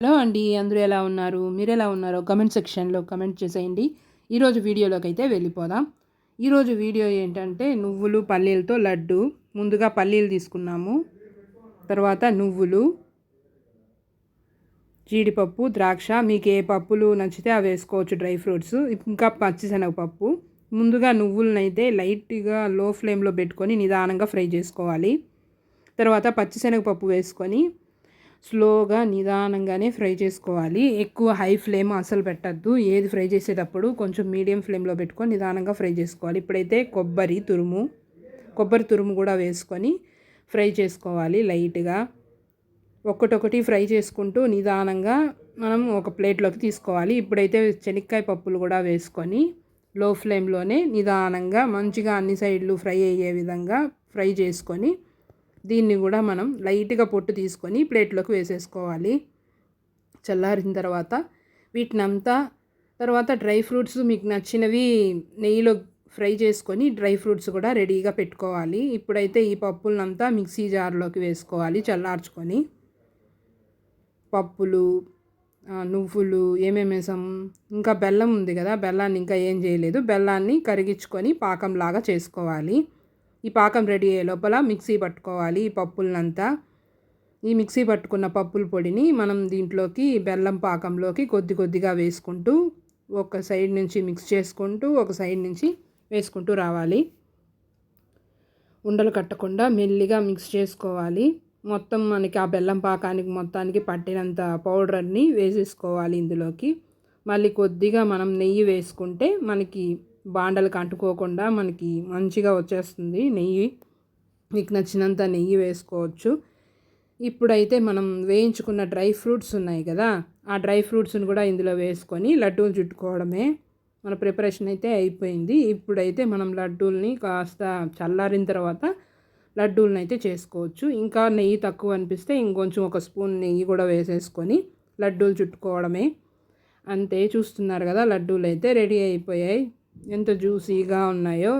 Hello అండి. అందరూ ఎలా ఉన్నారు? మీరెలా ఉన్నారో కామెంట్ సెక్షన్‌లో కామెంట్ చేసేయండి. ఈరోజు వీడియోలోకైతే వెళ్ళిపోదాం. ఈరోజు వీడియో ఏంటంటే నువ్వులు, పల్లీలతో లడ్డు. ముందుగా పల్లీలు తీసుకున్నాము. తర్వాత నువ్వులు, జీడిపప్పు, ద్రాక్ష, మీకు ఏ పప్పులు నచ్చితే అవి వేసుకోవచ్చు, డ్రై ఫ్రూట్స్. ఇంకా పచ్చిశనగపప్పు. ముందుగా నువ్వులనైతే లైట్‌గా లో ఫ్లేమ్‌లో పెట్టుకొని నిదానంగా ఫ్రై చేసుకోవాలి. తర్వాత పచ్చిశనగపప్పు వేసుకొని స్లోగా నిదానంగానే ఫ్రై చేసుకోవాలి. ఎక్కువ హై ఫ్లేమ్ అసలు పెట్టద్దు. ఏది ఫ్రై చేసేటప్పుడు కొంచెం మీడియం ఫ్లేమ్లో పెట్టుకొని నిదానంగా ఫ్రై చేసుకోవాలి. ఇప్పుడైతే కొబ్బరి తురుము కూడా వేసుకొని ఫ్రై చేసుకోవాలి లైట్గా. ఒక్కొక్కటి ఫ్రై చేసుకుంటూ నిదానంగా మనం ఒక ప్లేట్లోకి తీసుకోవాలి. ఇప్పుడైతే శనక్కాయ పప్పులు కూడా వేసుకొని లో ఫ్లేమ్లోనే నిదానంగా మంచిగా అన్ని సైడ్లు ఫ్రై అయ్యే విధంగా ఫ్రై చేసుకొని దీన్ని కూడా మనం లైట్గా పొట్టు తీసుకొని ప్లేట్లోకి వేసేసుకోవాలి. చల్లారిన తర్వాత వీటినంతా తర్వాత డ్రై ఫ్రూట్స్ మీకు నచ్చినవి నెయ్యిలో ఫ్రై చేసుకొని డ్రై ఫ్రూట్స్ కూడా రెడీగా పెట్టుకోవాలి. ఇప్పుడైతే ఈ పప్పులనంతా మిక్సీ జార్లోకి వేసుకోవాలి చల్లార్చుకొని. పప్పులు, నువ్వులు ఏమేమి వేసాం, ఇంకా బెల్లం ఉంది కదా, బెల్లాన్ని ఇంకా ఏం చేయలేదు. బెల్లాన్ని కరిగించుకొని పాకంలాగా చేసుకోవాలి. ఈ పాకం రెడీ అయ్యే లోపల మిక్సీ పట్టుకోవాలి ఈ పప్పులనంతా. ఈ మిక్సీ పట్టుకున్న పప్పుల పొడిని మనం దీంట్లోకి బెల్లం పాకంలోకి కొద్ది కొద్దిగా వేసుకుంటూ ఒక సైడ్ నుంచి మిక్స్ చేసుకుంటూ ఒక సైడ్ నుంచి వేసుకుంటూ రావాలి. ఉండలు కట్టకుండా మెల్లిగా మిక్స్ చేసుకోవాలి. మొత్తం మనకి ఆ బెల్లం పాకానికి మొత్తానికి పట్టినంత పౌడర్ని వేసేసుకోవాలి ఇందులోకి. మళ్ళీ కొద్దిగా మనం నెయ్యి వేసుకుంటే మనకి బాండలకు అంటుకోకుండా మనకి మంచిగా వచ్చేస్తుంది నెయ్యి. మీకు నచ్చినంత నెయ్యి వేసుకోవచ్చు. ఇప్పుడైతే మనం వేయించుకున్న డ్రై ఫ్రూట్స్ ఉన్నాయి కదా, ఆ డ్రై ఫ్రూట్స్ని కూడా ఇందులో వేసుకొని లడ్డూలు చుట్టుకోవడమే. మన ప్రిపరేషన్ అయితే అయిపోయింది. ఇప్పుడైతే మనం లడ్డూల్ని కాస్త చల్లారిన తర్వాత లడ్డూలను అయితే చేసుకోవచ్చు. ఇంకా నెయ్యి తక్కువ అనిపిస్తే ఇంకొంచెం ఒక స్పూన్ నెయ్యి కూడా వేసేసుకొని లడ్డూలు చుట్టుకోవడమే. అంతే, చూస్తున్నారు కదా, లడ్డూలు అయితే రెడీ అయిపోయాయి. ఎంత జ్యూసీగా ఉన్నాయో.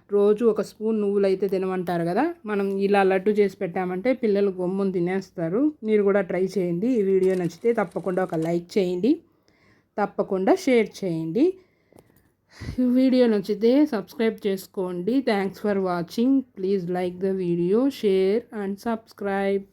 రోజు ఒక స్పూన్ నువ్వులు అయితే తినమంటారు కదా, మనం ఇలా లడ్డు చేసి పెట్టామంటే పిల్లలు గమ్మున తినేస్తారు. మీరు కూడా ట్రై చేయండి. ఈ వీడియో నచ్చితే తప్పకుండా ఒక లైక్ చేయండి, తప్పకుండా షేర్ చేయండి. వీడియో నచ్చితే సబ్స్క్రైబ్ చేసుకోండి. Thanks for watching. Please like the video, share and subscribe.